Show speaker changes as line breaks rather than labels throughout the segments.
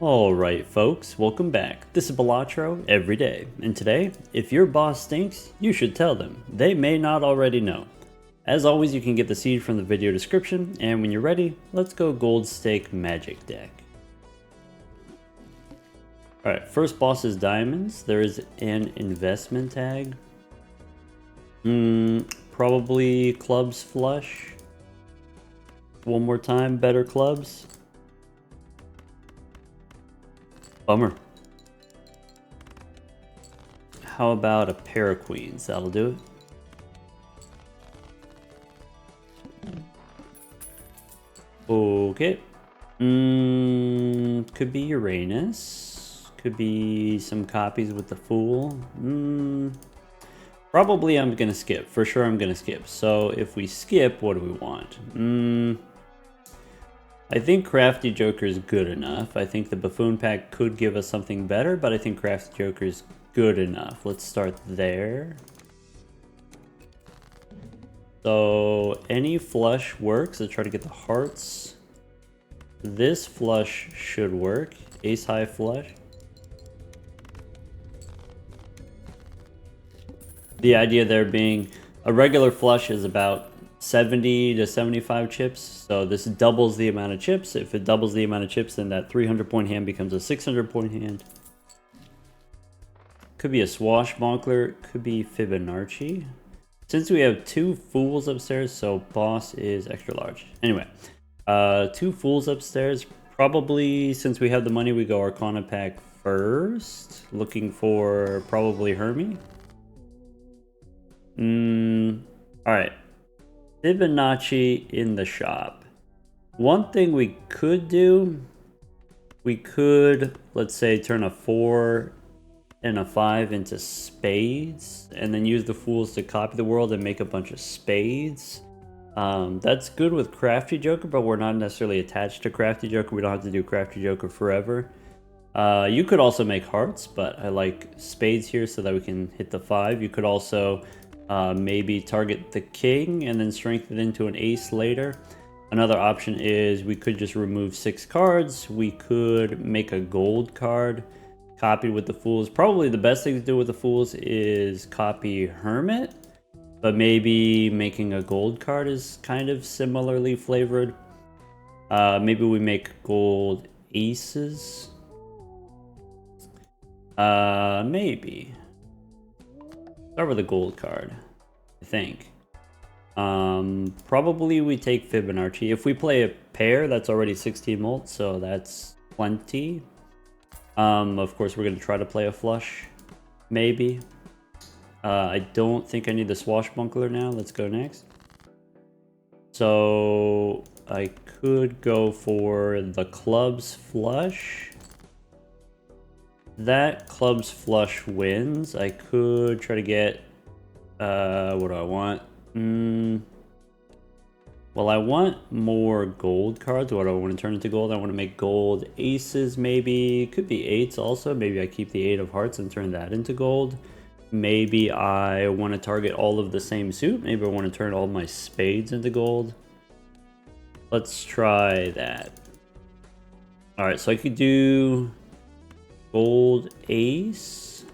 Alright folks, welcome back. This is Balatro every day, and today, if your boss stinks, you should tell them. They may not already know. As always, you can get the seed from the video description, and when you're ready, let's go gold stake magic deck. Alright, first boss is diamonds. There is an investment tag. Probably clubs flush. One more time, better clubs. Bummer. How about a pair of queens? That'll do it. Okay. Could be Uranus. Could be some copies with the Fool. Probably I'm gonna skip. For sure I'm gonna skip. So if we skip, what do we want? I think Crafty Joker is good enough. I think the Buffoon pack could give us something better, but I think Crafty Joker is good enough. Let's start there. So any flush works. Let's try to get the hearts. This flush should work. Ace high flush. The idea there being a regular flush is about 70 to 75 chips, so this doubles the amount of chips. If it doubles the amount of chips, then that 300 point hand becomes a 600 point hand. Could be a swashbuckler, could be Fibonacci. Since we have two fools upstairs, so boss is extra large. Anyway, two fools upstairs. Probably, since we have the money, we go Arcana pack first. Looking for probably Hermie. Alright. Fibonacci in the shop. One thing we could do, we could, let's say, turn a 4 and a 5 into spades, and then use the fools to copy the world and make a bunch of spades. That's good with Crafty Joker, but we're not necessarily attached to Crafty Joker. We don't have to do Crafty Joker forever. You could also make hearts, but I like spades here so that we can hit the 5. You could also maybe target the king and then strengthen it into an ace later. Another option is we could just remove 6 cards. We could make a gold card, copy with the fools. Probably the best thing to do with the fools is copy Hermit, but maybe making a gold card is kind of similarly flavored. Maybe we make gold aces. Maybe. Start with a gold card, I think. Probably we take Fibonacci. If we play a pair, that's already 16 molts, so that's plenty. Of course, we're going to try to play a flush, maybe. I don't think I need the swashbuckler now. Let's go next. So I could go for the clubs flush. That clubs flush wins. I could try to get, what do I want? Well, I want more gold cards. What do I want to turn into gold? I want to make gold aces, maybe. Could be 8s also. Maybe I keep the 8 of hearts and turn that into gold. Maybe I want to target all of the same suit. Maybe I want to turn all my spades into gold. Let's try that. Alright, so I could do gold ace.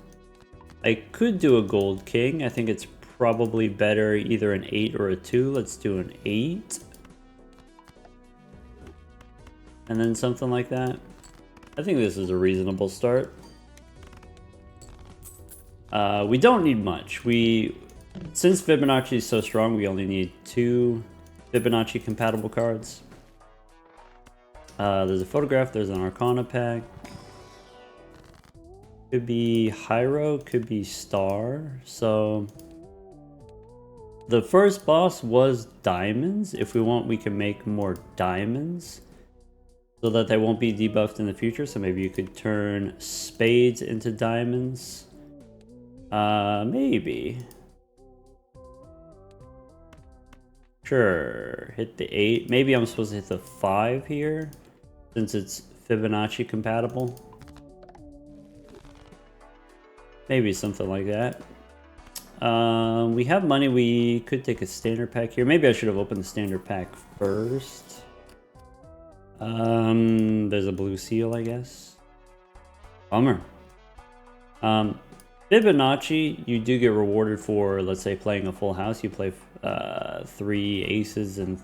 I could do a gold king. I think it's probably better either an 8 or a 2. Let's do an 8. And then something like that. I think this is a reasonable start. We don't need much. Since Fibonacci is so strong, we only need 2 Fibonacci compatible cards. There's a photograph, there's an Arcana pack. Could be Hyro, could be Star. So the first boss was diamonds. If we want, we can make more diamonds so that they won't be debuffed in the future. So maybe you could turn spades into diamonds. Maybe. Sure, hit the 8. Maybe I'm supposed to hit the 5 here since it's Fibonacci compatible. Maybe something like that. We have money. We could take a standard pack here. Maybe I should have opened the standard pack first. There's a blue seal, I guess. Bummer. Fibonacci, you do get rewarded for, let's say, playing a full house. You play 3 aces and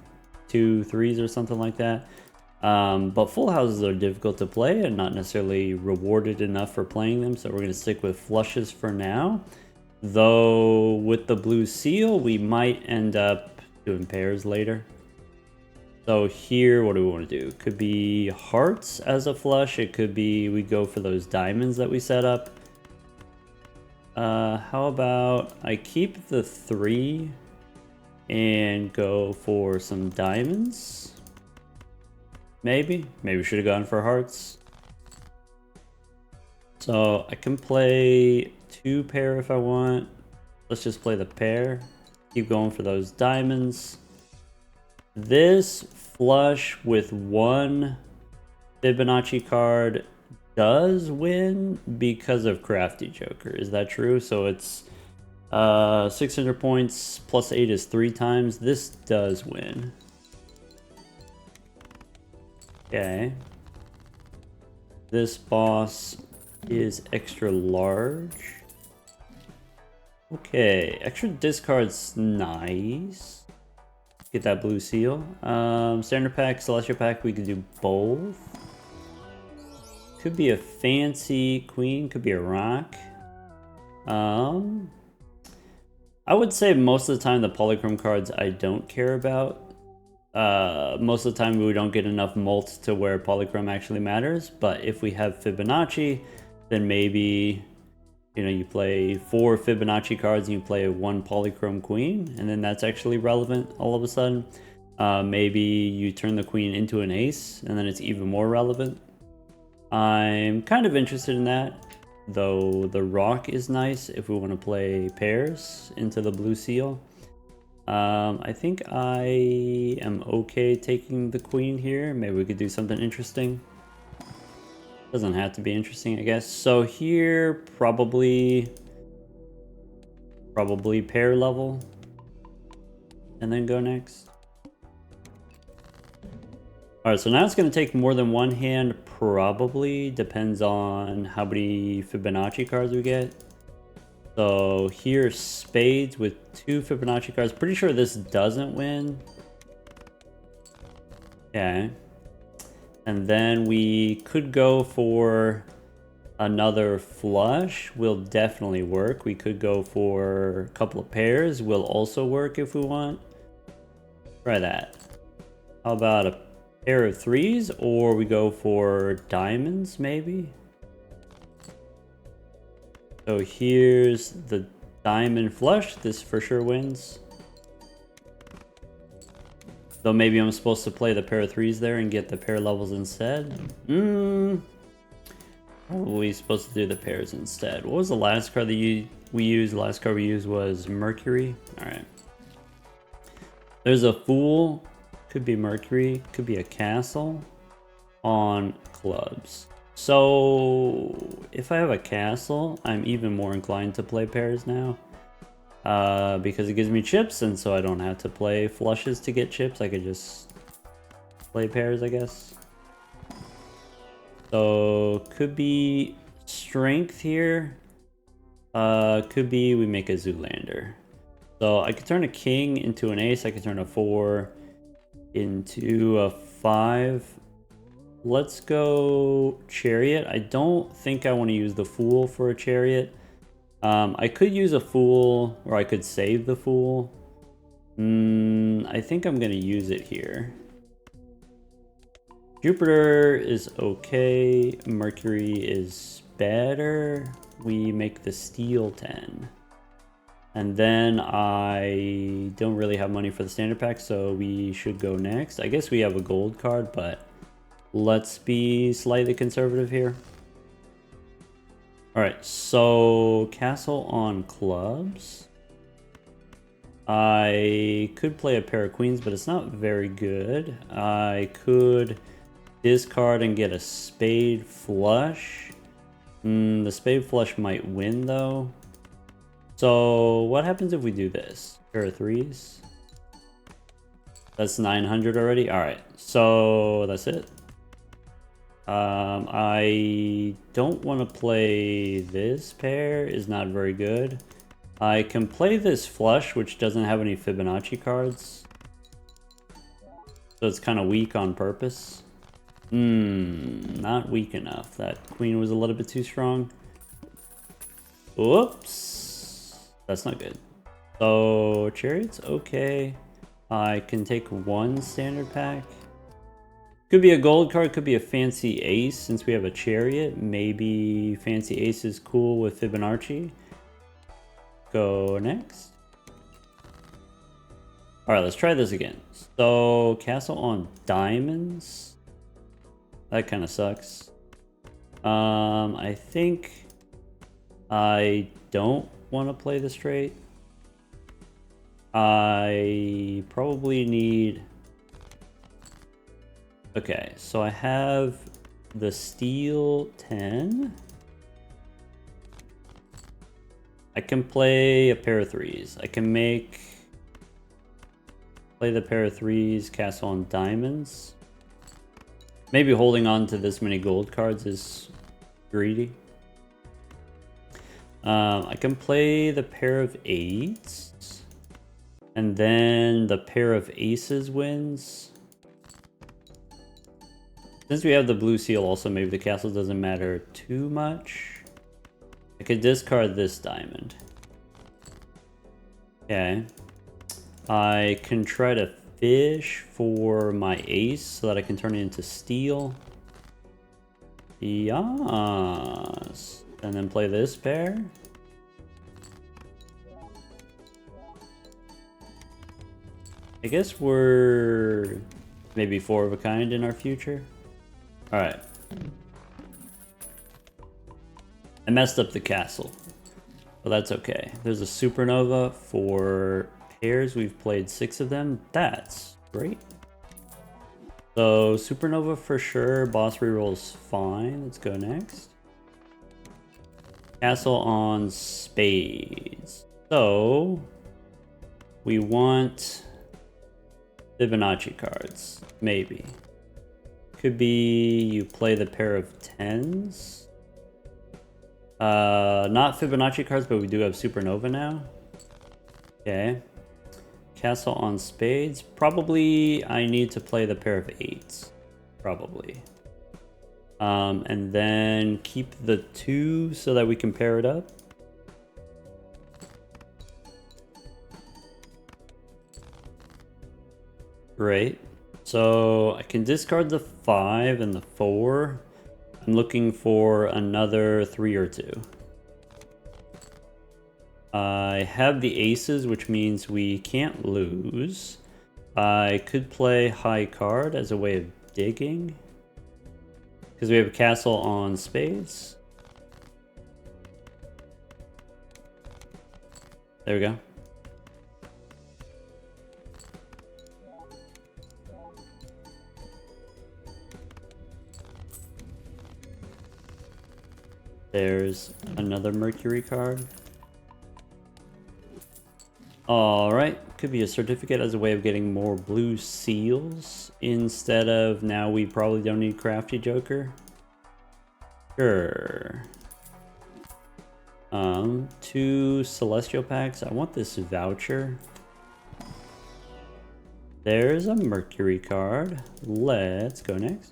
2 threes or something like that. But full houses are difficult to play and not necessarily rewarded enough for playing them. So we're going to stick with flushes for now. Though with the blue seal, we might end up doing pairs later. So here, what do we want to do? Could be hearts as a flush. It could be we go for those diamonds that we set up. How about I keep the 3 and go for some diamonds? Maybe we should have gone for hearts. So I can play 2 pair if I want. Let's just play the pair. Keep going for those diamonds. This flush with 1 Fibonacci card does win because of Crafty Joker. Is that true? So it's 600 points plus 8 is 3 times. This does win. Okay. This boss is extra large. Okay, extra discard's nice. Get that blue seal. Standard pack, celestial pack, we could do both. Could be a fancy queen, could be a rock. I would say most of the time the polychrome cards I don't care about. Most of the time we don't get enough mults to where polychrome actually matters, but if we have Fibonacci, then maybe, you know, you play 4 Fibonacci cards and you play 1 polychrome queen, and then that's actually relevant all of a sudden. Maybe you turn the queen into an ace, and then it's even more relevant. I'm kind of interested in that, though the rock is nice if we want to play pairs into the blue seal. I think I am okay taking the queen here. Maybe we could do something interesting. Doesn't have to be interesting, I guess. So here, probably pair level, and then go next. All right, so now it's going to take more than 1 hand, probably. Depends on how many Fibonacci cards we get. So here's spades with 2 Fibonacci cards. Pretty sure this doesn't win. Okay. And then we could go for another flush. Will definitely work. We could go for a couple of pairs. Will also work if we want. Try that. How about a pair of 3s? Or we go for diamonds, maybe? So here's the diamond flush. This for sure wins. Though maybe I'm supposed to play the pair of 3s there and get the pair levels instead. Probably supposed to do the pairs instead. What was the last card that we used? The last card we used was Mercury. Alright. There's a Fool. Could be Mercury. Could be a Castle on clubs. So if I have a castle, I'm even more inclined to play pairs now. Because it gives me chips, and so I don't have to play flushes to get chips. I could just play pairs, I guess. So could be strength here. Could be we make a Zoolander. So I could turn a king into an ace. I could turn a 4 into a 5. Let's go chariot. I don't think I want to use the fool for a chariot. I could use a fool, or I could save the fool. I think I'm going to use it here. Jupiter is okay. Mercury is better. We make the steel 10. And then I don't really have money for the standard pack, so we should go next. I guess we have a gold card, but let's be slightly conservative here. Alright, so castle on clubs. I could play a pair of queens, but it's not very good. I could discard and get a spade flush. The spade flush might win, though. So what happens if we do this? Pair of 3s. That's 900 already. All right, so that's it. I don't want to play this pair, is not very good. I can play this flush, which doesn't have any Fibonacci cards. So it's kind of weak on purpose. Not weak enough. That queen was a little bit too strong. Whoops. That's not good. So, chariot's okay. I can take one standard pack. Could be a gold card, could be a fancy ace since we have a chariot. Maybe fancy ace is cool with Fibonacci. Go next. Alright, let's try this again. So, castle on diamonds. That kind of sucks. I think I don't want to play the straight. I probably need... Okay, so I have the steel 10. I can play a pair of threes. I can play the pair of threes, castle on diamonds. Maybe holding on to this many gold cards is greedy. I can play the pair of eights. And then the pair of aces wins. Since we have the blue seal also, maybe the castle doesn't matter too much. I could discard this diamond. Okay. I can try to fish for my ace so that I can turn it into steel. Yes. And then play this pair. I guess we're maybe four of a kind in our future. Alright. I messed up the castle, but that's okay. There's a supernova for pairs. We've played 6 of them. That's great. So supernova for sure. Boss reroll's fine. Let's go next. Castle on spades. So we want Fibonacci cards. Maybe. Could be you play the pair of 10s. Not Fibonacci cards, but we do have supernova now. Okay. Castle on spades. Probably I need to play the pair of 8s. Probably. And then keep the 2 so that we can pair it up. Great. So I can discard the 5 and the 4. I'm looking for another 3 or 2. I have the aces, which means we can't lose. I could play high card as a way of digging. Because we have a castle on spades. There we go. There's another Mercury card. Alright, could be a certificate as a way of getting more blue seals instead of now we probably don't need Crafty Joker. Sure. 2 Celestial packs. I want this voucher. There's a Mercury card. Let's go next.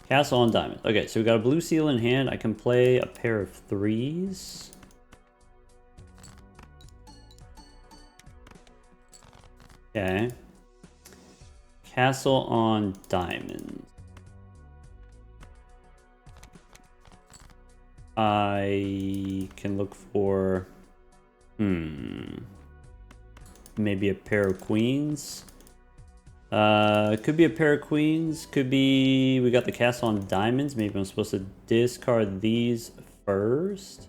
Castle on diamond. Okay, so we got a blue seal in hand. I can play a pair of 3s. Okay. Castle on diamond. I can look for maybe a pair of queens. Could be a pair of queens. Could be we got the castle on diamonds. Maybe I'm supposed to discard these first.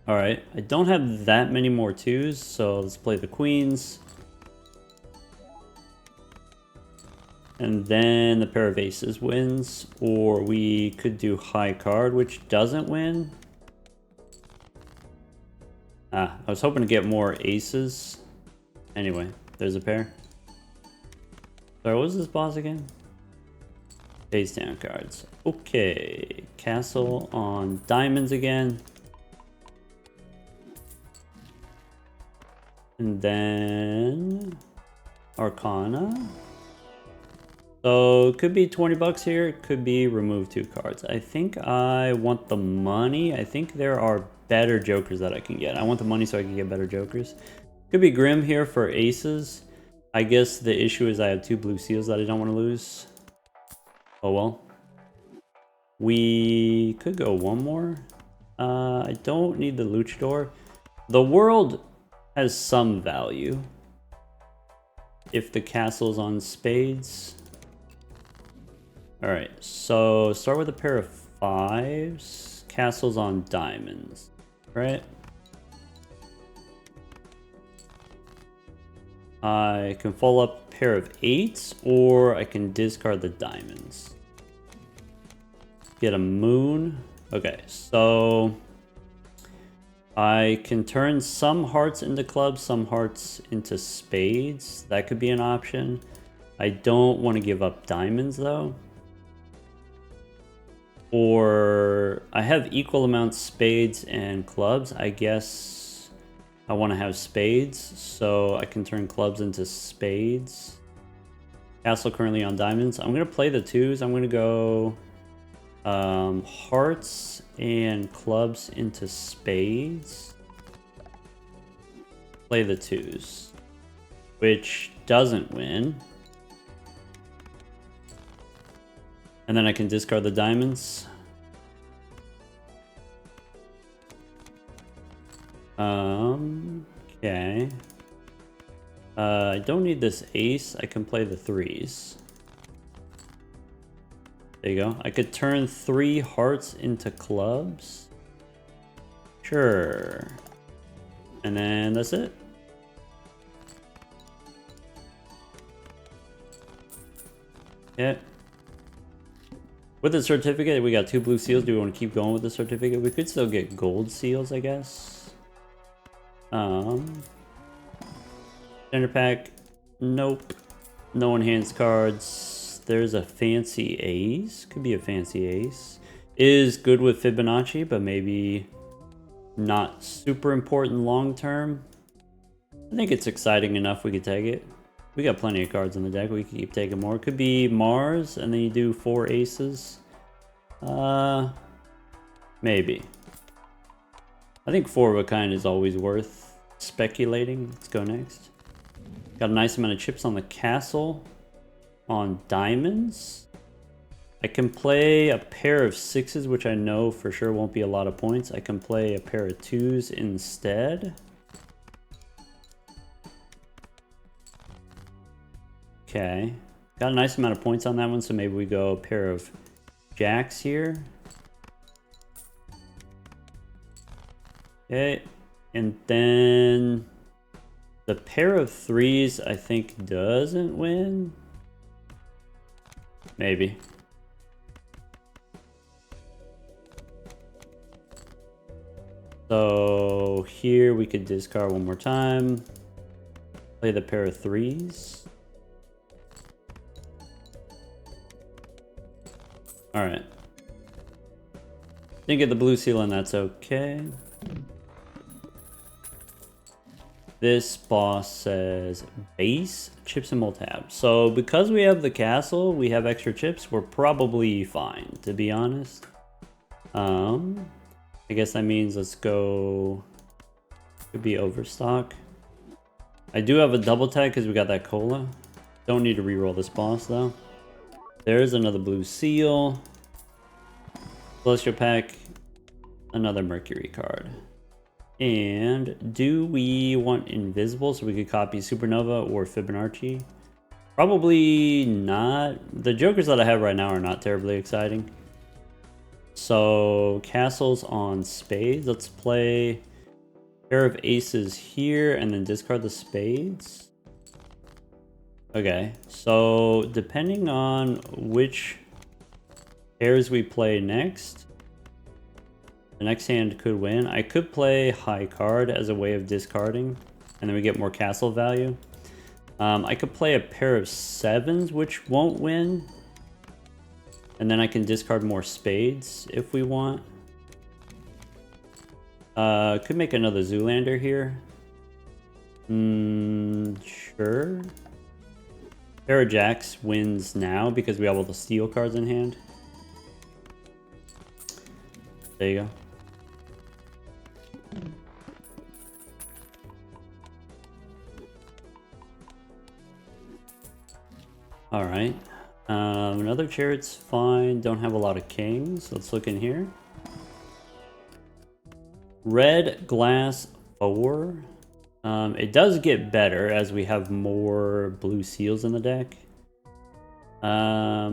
Alright, I don't have that many more 2s, so let's play the queens. And then the pair of aces wins, or we could do high card, which doesn't win. I was hoping to get more aces. Anyway, there's a pair. Sorry, what was this boss again? Face down cards. Okay, castle on diamonds again. And then Arcana. So it could be 20 bucks here, it could be remove 2 cards. I think I want the money. I think there are better jokers that I can get. I want the money so I can get better jokers. Could be Grim here for aces. I guess the issue is I have 2 blue seals that I don't want to lose. Oh well. We could go one more. I don't need the luchador. The world has some value if the castle's on spades. Alright, so start with a pair of 5s. Castle's on diamonds, right? I can follow up a pair of 8s, or I can discard the diamonds. Get a moon. Okay, so I can turn some hearts into clubs, some hearts into spades. That could be an option. I don't want to give up diamonds though. Or I have equal amounts spades and clubs. I guess I want to have spades, so I can turn clubs into spades. Castle currently on diamonds. I'm going to play the 2s. I'm going to go hearts and clubs into spades. Play the 2s, which doesn't win. And then I can discard the diamonds. Okay. I don't need this ace. I can play the 3s. There you go. I could turn 3 hearts into clubs. Sure. And then that's it. Yeah. With the certificate, we got 2 blue seals. Do we want to keep going with the certificate? We could still get gold seals, I guess. Standard pack. Nope. No enhanced cards. There's a fancy ace. Could be a fancy ace. Is good with Fibonacci, but maybe not super important long term. I think it's exciting enough we could take it. We got plenty of cards in the deck. We can keep taking more. Could be Mars, and then you do 4 aces. Maybe. I think 4 of a kind is always worth speculating. Let's go next. Got a nice amount of chips on the castle. On diamonds. I can play a pair of 6s, which I know for sure won't be a lot of points. I can play a pair of 2s instead. Okay, got a nice amount of points on that one, so maybe we go a pair of jacks here. Okay, and then the pair of 3s I think doesn't win. Maybe. So here we could discard one more time. Play the pair of 3s. Alright. Didn't get the blue seal, and that's okay. This boss says base, chips, and multi-tab. So because we have the castle, we have extra chips, we're probably fine, to be honest. I guess that means let's go... Could be overstock. I do have a double tag because we got that cola. Don't need to reroll this boss though. There's another blue seal. Celestial pack. Another Mercury card. And do we want invisible so we could copy Supernova or Fibonacci? Probably not. The jokers that I have right now are not terribly exciting. So castles on spades. Let's play a pair of aces here and then discard the spades. Okay, so depending on which pairs we play next, the next hand could win. I could play high card as a way of discarding, and then we get more castle value. I could play a pair of sevens, which won't win. And then I can discard more spades if we want. Could make another Zoolander here. Sure. Pair of jacks wins now because we have all the steel cards in hand. There you go. Alright. Another chariot's fine. Don't have a lot of kings. Let's look in here. Red glass 4. It does get better as we have more blue seals in the deck. Nah,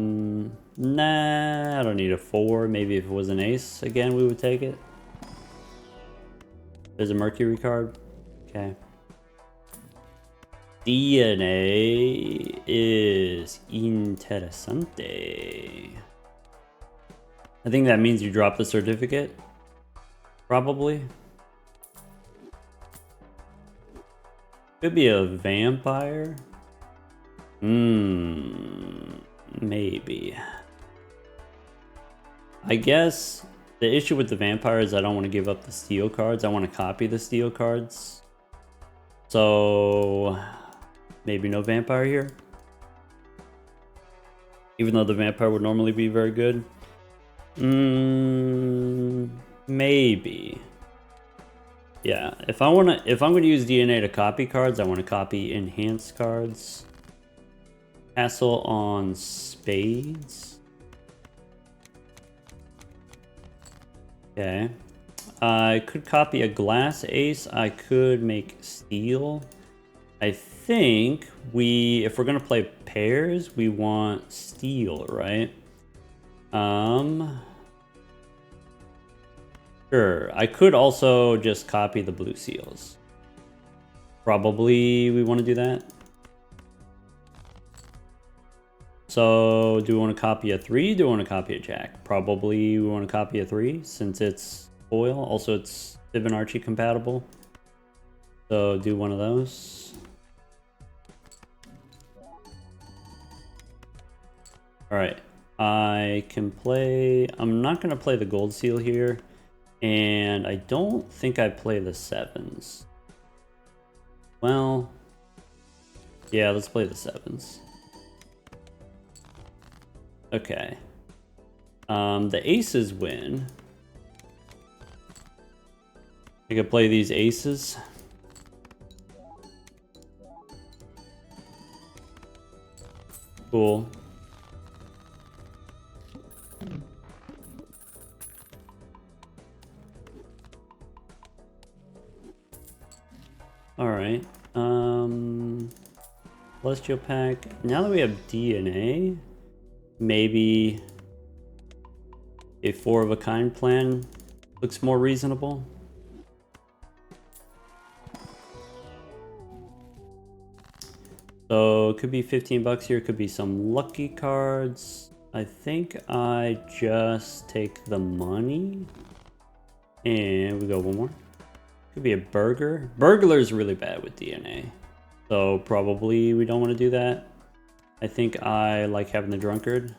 I don't need a 4. Maybe if it was an ace again, we would take it. There's a Mercury card. Okay. DNA is interesante. I think that means you drop the certificate. Probably. Could be a vampire. Maybe. I guess the issue with the vampire is I don't want to give up the steel cards. I want to copy the steel cards. So maybe no vampire here. Even though the vampire would normally be very good. Maybe. Yeah, if I'm gonna use DNA to copy cards, I want to copy enhanced cards. Castle on spades. Okay. I could copy a glass ace. I could make steel. I think if we're gonna play pairs, we want steel, right? Sure. I could also just copy the blue seals. Probably we want to do that. So do we want to copy a 3? Do we want to copy a jack? Probably we want to copy a 3 since it's foil. Also, it's Fibonacci compatible. So do one of those. All right. I can play... I'm not going to play the gold seal here. And I don't think I play the sevens. Well... yeah, let's play the sevens. Okay. The aces win. I could play these aces. Cool. Alright. Celestial pack. Now that we have DNA, maybe a 4 of a kind plan looks more reasonable. So it could be 15 bucks here, could be some lucky cards. I think I just take the money and we go one more. Could be a burger. Burglar's really bad with DNA. So probably we don't want to do that. I think I like having the drunkard.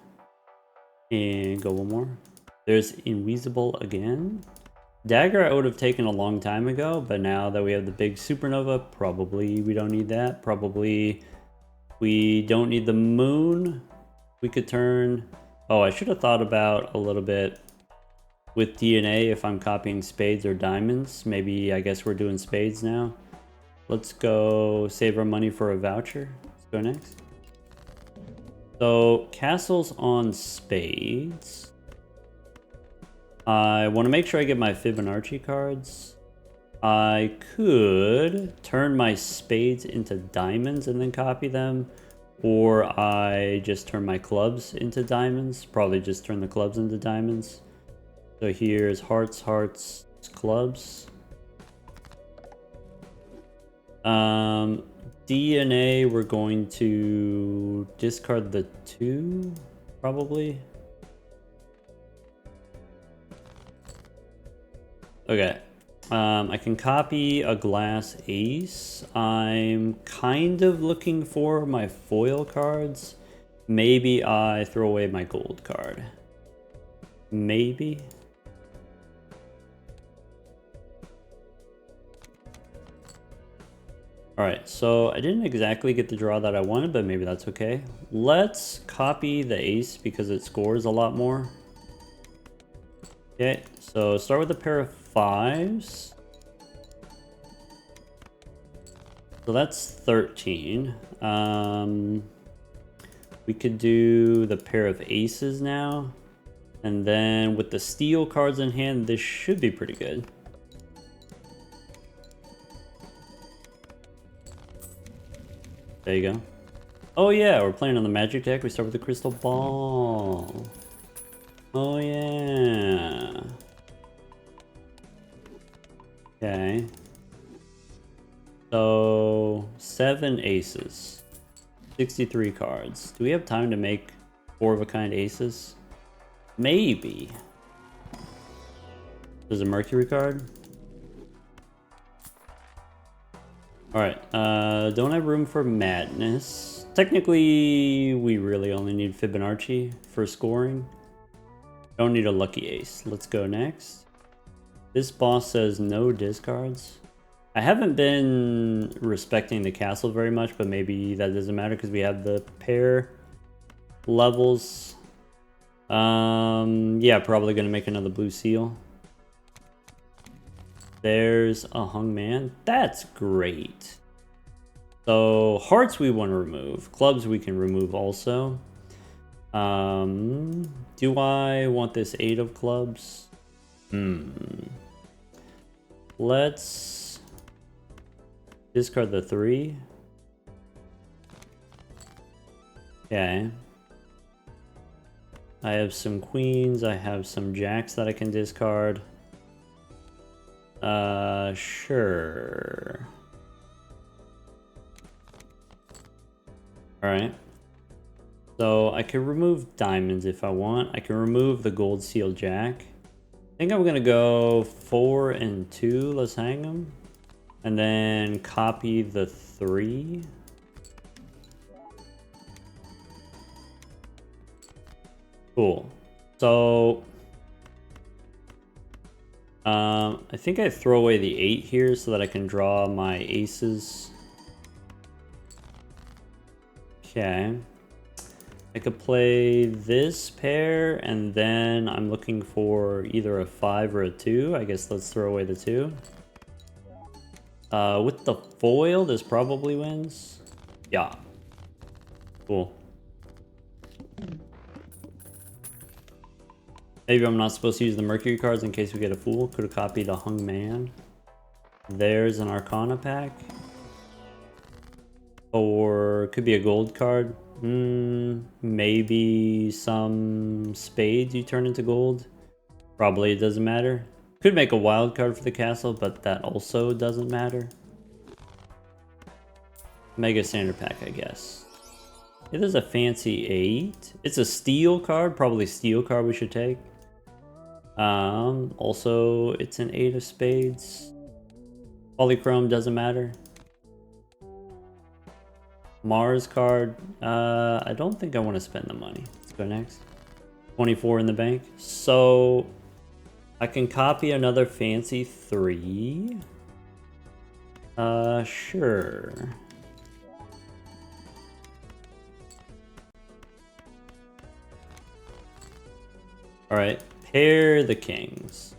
And go one more. There's Invisible again. Dagger I would have taken a long time ago, but now that we have the big supernova, probably we don't need that. Probably we don't need the moon. We could turn... oh, I should have thought about a little bit with DNA if I'm copying spades or diamonds. Maybe I guess we're doing spades now. Let's go save our money for a voucher. Let's go next. So castles on spades. I want to make sure I get my Fibonacci cards. I could turn my spades into diamonds and then copy them. Or I just turn my clubs into diamonds. Probably just turn the clubs into diamonds. So here's hearts, hearts, clubs. DNA, we're going to discard the 2, probably. Okay. I can copy a glass ace. I'm kind of looking for my foil cards. Maybe I throw away my gold card. Maybe. Alright, so I didn't exactly get the draw that I wanted, but maybe that's okay. Let's copy the ace because it scores a lot more. Okay, so start with a pair of fives. So that's 13. We could do the pair of aces now. And then with the steel cards in hand, this should be pretty good. There you go. Oh yeah, we're playing on the magic deck. We start with the crystal ball. Oh yeah. Okay. So 7 aces. 63 cards. Do we have time to make 4 of a kind aces? Maybe. There's a Mercury card. Alright, don't have room for madness. Technically, we really only need Fibonacci for scoring. Don't need a lucky ace. Let's go next. This boss says no discards. I haven't been respecting the castle very much, but maybe that doesn't matter because we have the pair levels. Yeah, probably gonna make another blue seal. There's a hung man. That's great. So hearts we want to remove. Clubs we can remove also. Do I want this 8 of clubs? Let's discard the 3. Okay. I have some queens. I have some jacks that I can discard. Sure. Alright. So I can remove diamonds if I want. I can remove the gold seal jack. I think I'm gonna go 4 and 2. Let's hang them. And then copy the 3. Cool. So I think I throw away the 8 here so that I can draw my aces. Okay. I could play this pair, and then I'm looking for either a 5 or a 2. I guess let's throw away the 2. With the foil, this probably wins. Yeah. Cool. Maybe I'm not supposed to use the Mercury cards in case we get a fool. Could have copied a hung man. There's an Arcana pack. Or could be a gold card. Maybe some spades you turn into gold. Probably it doesn't matter. Could make a wild card for the castle, but that also doesn't matter. Mega standard pack, I guess. It is a fancy 8. It's a steel card, probably steel card we should take. Also, it's an 8 of spades. Polychrome doesn't matter. Mars card, I don't think I want to spend the money. Let's go next. 24 in the bank. So I can copy another fancy 3. Sure. All right, pair the kings.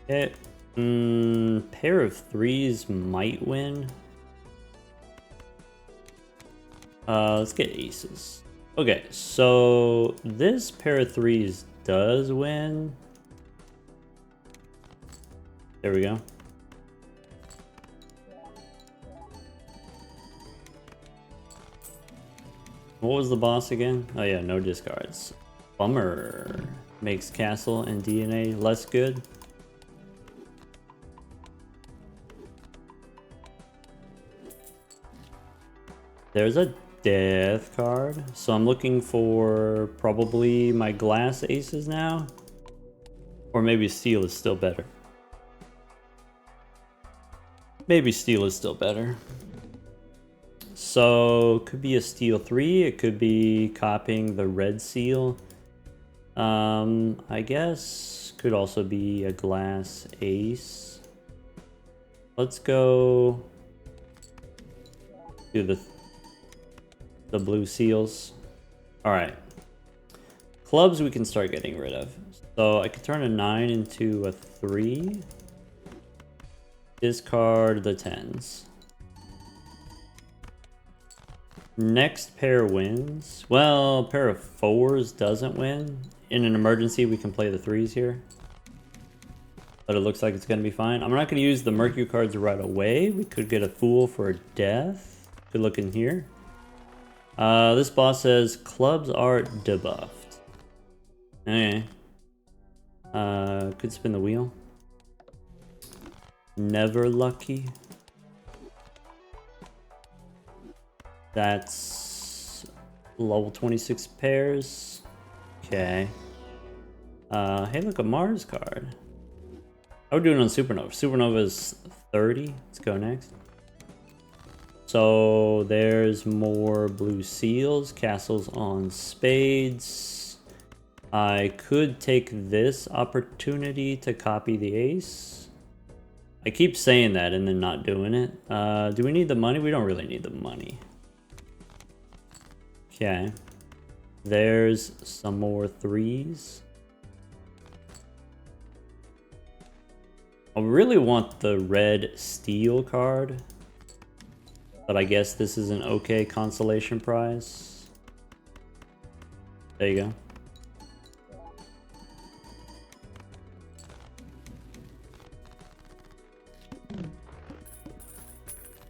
Okay. Pair of 3s might win. Let's get aces. Okay, so this pair of 3s does win. There we go. What was the boss again? Oh yeah, no discards. Bummer. Makes castle and DNA less good. There's a death card. So I'm looking for probably my glass aces now. Or maybe steel is still better. Maybe steel is still better. So, could be a steel 3. It could be copying the red seal. I guess could also be a glass ace. Let's go do the blue seals. All right. Clubs we can start getting rid of. So I could turn a 9 into a 3. Discard the 10s. Next pair wins. Well, pair of 4s doesn't win. In an emergency, we can play the 3s here. But it looks like it's going to be fine. I'm not going to use the Mercury cards right away. We could get a Fool for a death. Good look in here. This boss says clubs are debuffed. Okay. Could spin the wheel. Never lucky. That's level 26 pairs. Okay. Hey, look, a Mars card. How are we doing on Supernova? Supernova is 30. Let's go next. So there's more blue seals, castles on spades. I could take this opportunity to copy the ace. I keep saying that and then not doing it. Do we need the money? We don't really need the money. Okay. There's some more 3s. I really want the red steel card. But I guess this is an okay consolation prize. There you go.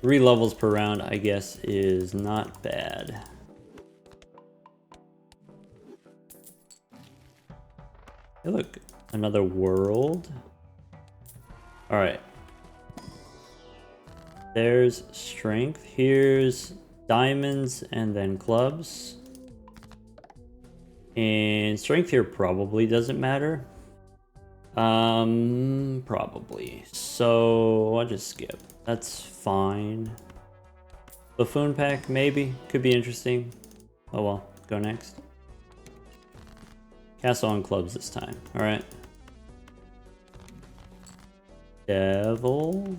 Three levels per round, I guess, is not bad. Hey, look, another world. All right. There's strength. Here's diamonds and then clubs. And strength here probably doesn't matter. Probably. So I'll just skip. That's fine. Buffoon pack, maybe. Could be interesting. Oh well, go next. Castle on clubs this time. Alright. Devil.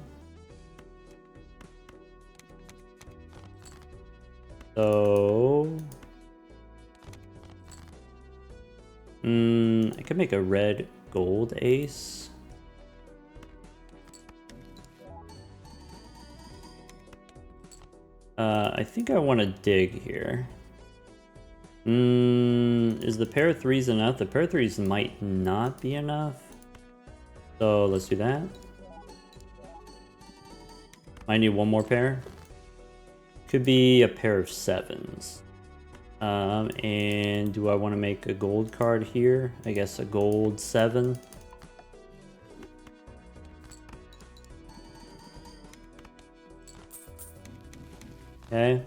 So... I could make a red gold ace. I think I want to dig here. Is the pair of 3s enough? The pair of 3s might not be enough. So let's do that. I need one more pair. Could be a pair of 7s. And do I want to make a gold card here? I guess a gold 7. Okay.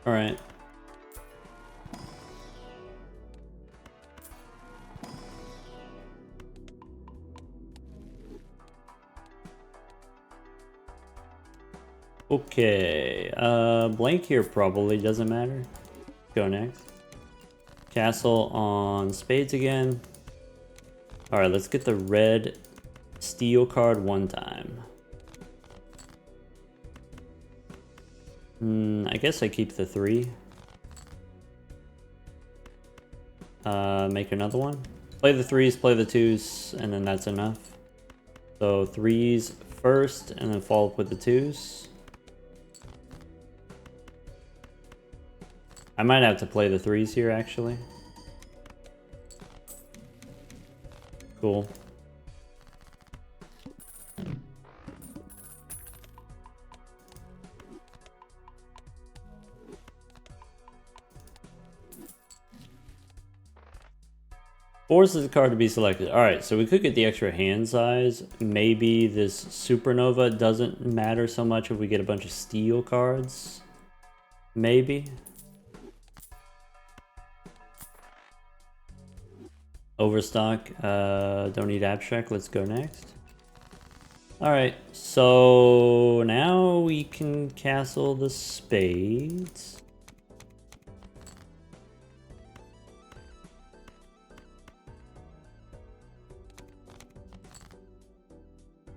All right. Okay, blank here probably doesn't matter. Go next. Castle on spades again. All right, let's get the red steel card one time. I guess I keep the 3. Make another one. Play the 3s, play the 2s, and then that's enough. So 3s first, and then follow up with the 2s. I might have to play the 3s here, actually. Cool. Forces the card to be selected. Alright, so we could get the extra hand size. Maybe this Supernova doesn't matter so much if we get a bunch of steel cards. Maybe. Overstock. Don't need abstract. Let's go next. Alright, so now we can castle the spades.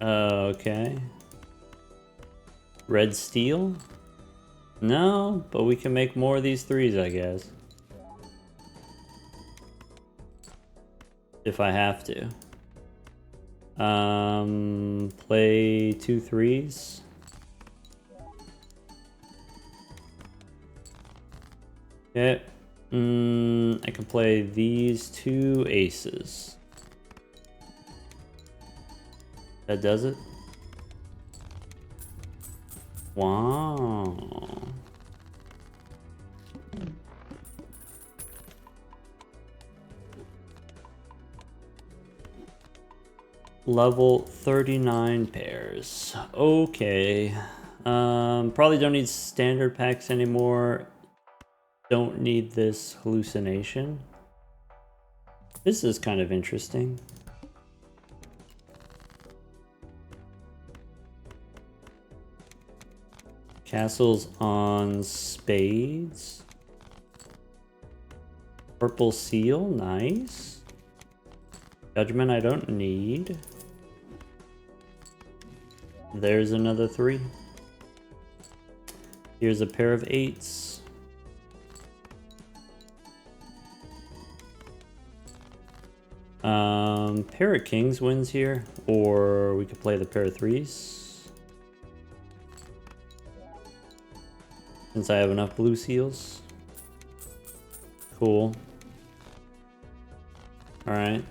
Okay. Red steel? No, but we can make more of these threes, I guess. If I have to. Play 2 threes. Okay. I can play these 2 aces. That does it? Wow. Level 39 pairs. Okay. Probably don't need standard packs anymore. Don't need this hallucination. This is kind of interesting. Castles on spades. Purple seal, nice. Judgment I don't need. There's another 3. Here's a pair of 8s. Pair of kings wins here, or we could play the pair of 3s. Since I have enough blue seals. Cool. Alright.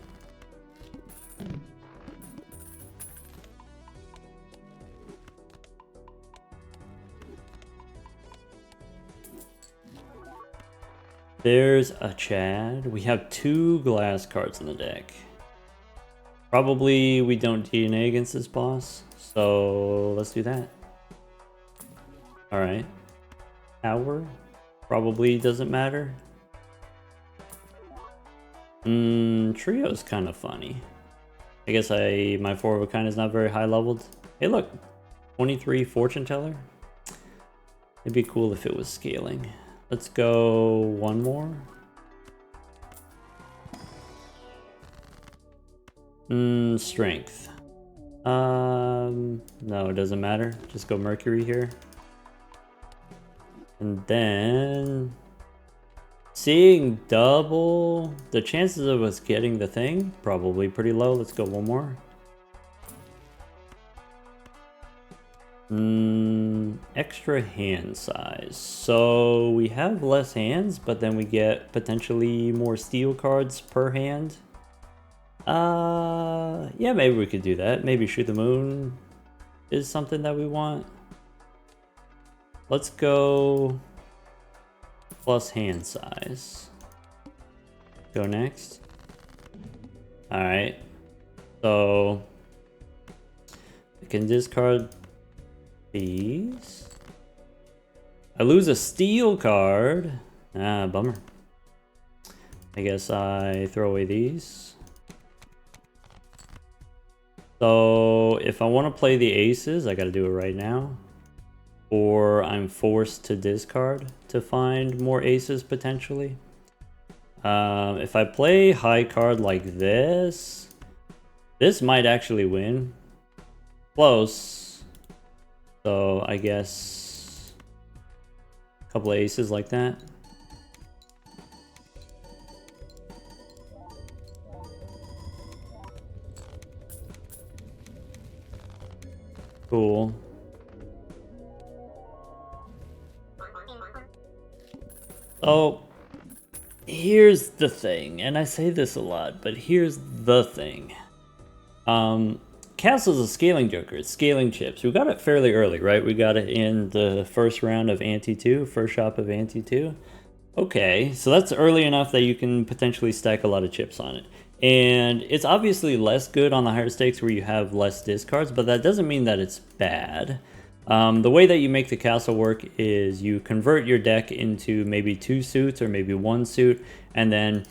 There's a Chad. We have 2 glass cards in the deck. Probably we don't DNA against this boss, so let's do that. Alright. Power? Probably doesn't matter. Trio's kind of funny. I guess my 4 of a kind is not very high leveled. Hey look, 23 fortune teller. It'd be cool if it was scaling. Let's go 1 more. Strength. No, it doesn't matter. Just go Mercury here. And then seeing double, the chances of us getting the thing probably pretty low. Let's go 1 more. Extra hand size. So we have less hands, but then we get potentially more steel cards per hand. Yeah, maybe we could do that. Maybe Shoot the Moon is something that we want. Let's go plus hand size. Go next. Alright. So I can discard these. I lose a steel card. Ah, bummer. I guess I throw away these. So if I want to play the aces, I gotta do it right now. Or I'm forced to discard to find more aces potentially. If I play high card like this, this might actually win. Close. So I guess a couple of aces like that. Cool. Oh, here's the thing, and I say this a lot, but here's the thing. Castle's a scaling joker. It's scaling chips. We got it fairly early, right? We got it in the first round of Ante 2, first shop of Ante 2. Okay, so that's early enough that you can potentially stack a lot of chips on it. And it's obviously less good on the higher stakes where you have less discards, but that doesn't mean that it's bad. The way that you make the castle work is you convert your deck into maybe 2 suits or maybe 1 suit, and then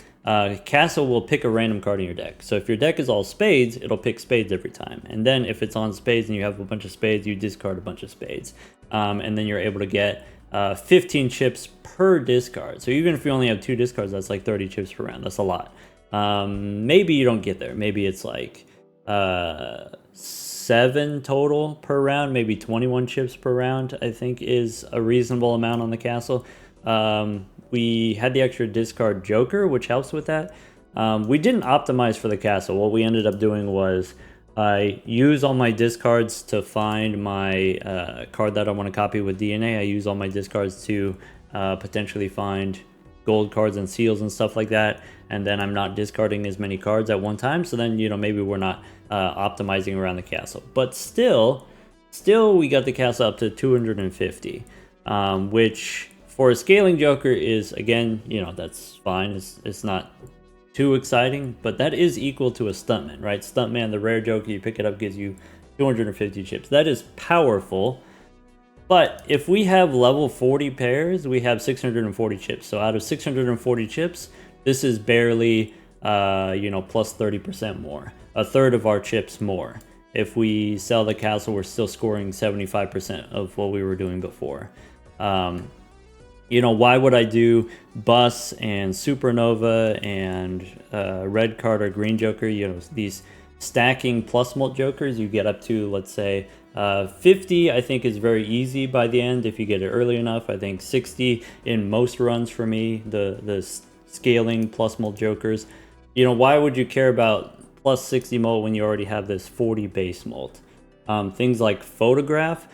castle will pick a random card in your deck. So if your deck is all spades, it'll pick spades every time. And then if it's on spades and you have a bunch of spades, you discard a bunch of spades. And then you're able to get 15 chips per discard. So even if you only have 2 discards, that's like 30 chips per round. That's a lot. Maybe you don't get there. Maybe it's like 7 total per round, maybe 21 chips per round, I think is a reasonable amount on the castle. We had the extra discard joker, which helps with that. We didn't optimize for the castle. What we ended up doing was I use all my discards to find my card that I want to copy with DNA. I use all my discards to potentially find gold cards and seals and stuff like that. And then I'm not discarding as many cards at one time. So then, maybe we're not optimizing around the castle. But still we got the castle up to 250, which for a scaling joker is, again, that's fine. It's not too exciting, but that is equal to a stuntman, right? Stuntman, the rare joker, you pick it up, gives you 250 chips. That is powerful. But if we have level 40 pairs, we have 640 chips. So out of 640 chips, this is barely, plus 30% more. A third of our chips more. If we sell the castle, we're still scoring 75% of what we were doing before. Why would I do Bus and Supernova and Red Card or Green Joker? These stacking plus mult jokers, you get up to, let's say, 50, I think is very easy by the end if you get it early enough. I think 60 in most runs for me, the scaling plus mult jokers. Why would you care about plus 60 mult when you already have this 40 base mult? Things like Photograph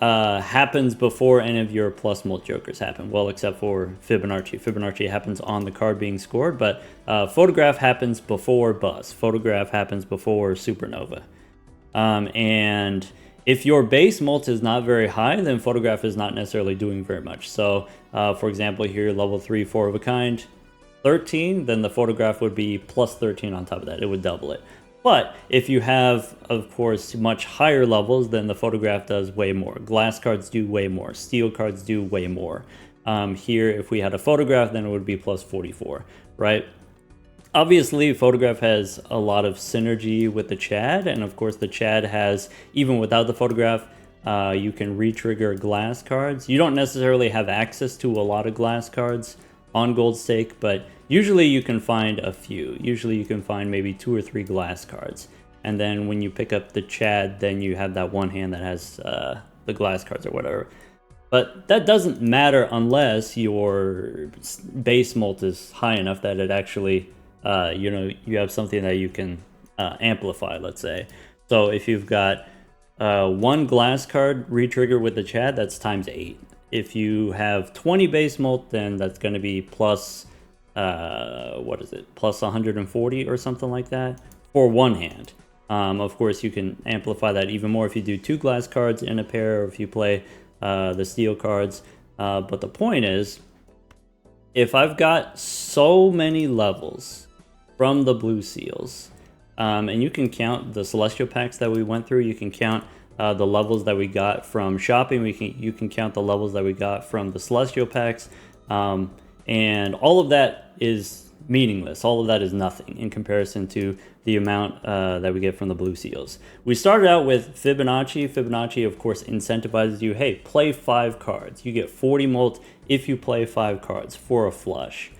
happens before any of your plus mult jokers happen. Well, except for Fibonacci. Fibonacci happens on the card being scored, but Photograph happens before Bus. Photograph happens before Supernova. And if your base mult is not very high, then Photograph is not necessarily doing very much. So, for example, here, level 3, 4 of a kind, 13, then the Photograph would be plus 13 on top of that. It would double it. But if you have, of course, much higher levels, then the Photograph does way more. Glass cards do way more. Steel cards do way more. Here, if we had a Photograph, then it would be plus 44, right? Obviously, Photograph has a lot of synergy with the Chad, and of course the Chad has, even without the Photograph, you can re-trigger glass cards. You don't necessarily have access to a lot of glass cards on Gold Stake, but usually you can find a few. Usually you can find maybe 2 or 3 glass cards. And then when you pick up the Chad, then you have that one hand that has the glass cards or whatever. But that doesn't matter unless your base mult is high enough that it actually, you have something that you can amplify, let's say. So if you've got 1 glass card re-trigger with the Chad, that's times 8. If you have 20 base mult, then that's going to be plus, plus 140 or something like that for one hand. Of course, you can amplify that even more if you do 2 glass cards in a pair, or if you play the steel cards. But the point is, if I've got so many levels from the blue seals, and you can count the celestial packs that we went through, you can count the levels that we got from shopping, you can count the levels that we got from the celestial packs, and all of that is meaningless. All of that is nothing in comparison to the amount that we get from the blue seals. We started out with Fibonacci. Fibonacci, of course, incentivizes you, hey, play 5 cards. You get 40 mult if you play 5 cards for a flush.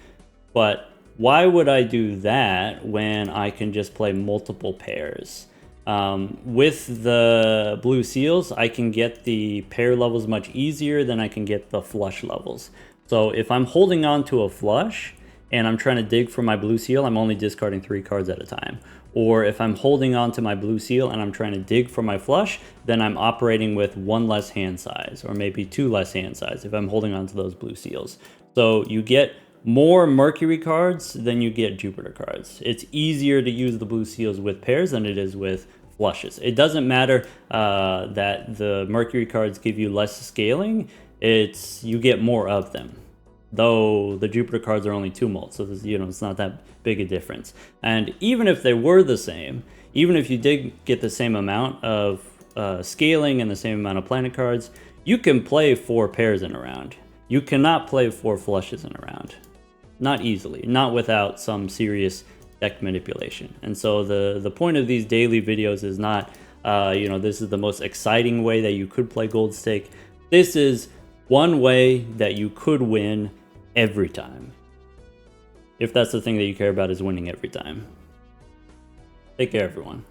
But why would I do that when I can just play multiple pairs? With the blue seals, I can get the pair levels much easier than I can get the flush levels. So if I'm holding on to a flush and I'm trying to dig for my blue seal, I'm only discarding 3 cards at a time. Or if I'm holding on to my blue seal and I'm trying to dig for my flush, then I'm operating with 1 less hand size, or maybe 2 less hand size if I'm holding on to those blue seals. So you get more Mercury cards than you get Jupiter cards. It's easier to use the blue seals with pairs than it is with flushes. It doesn't matter that the Mercury cards give you less scaling. You get more of them. though the Jupiter cards are only 2 molts, so there's, it's not that big a difference. And even if they were the same, even if you did get the same amount of scaling and the same amount of planet cards, you can play 4 pairs in a round. You cannot play 4 flushes in a round. Not easily, not without some serious deck manipulation. And so the point of these daily videos is not, this is the most exciting way that you could play Gold Stake. This is one way that you could win every time. If that's the thing that you care about, is winning every time. Take care, everyone.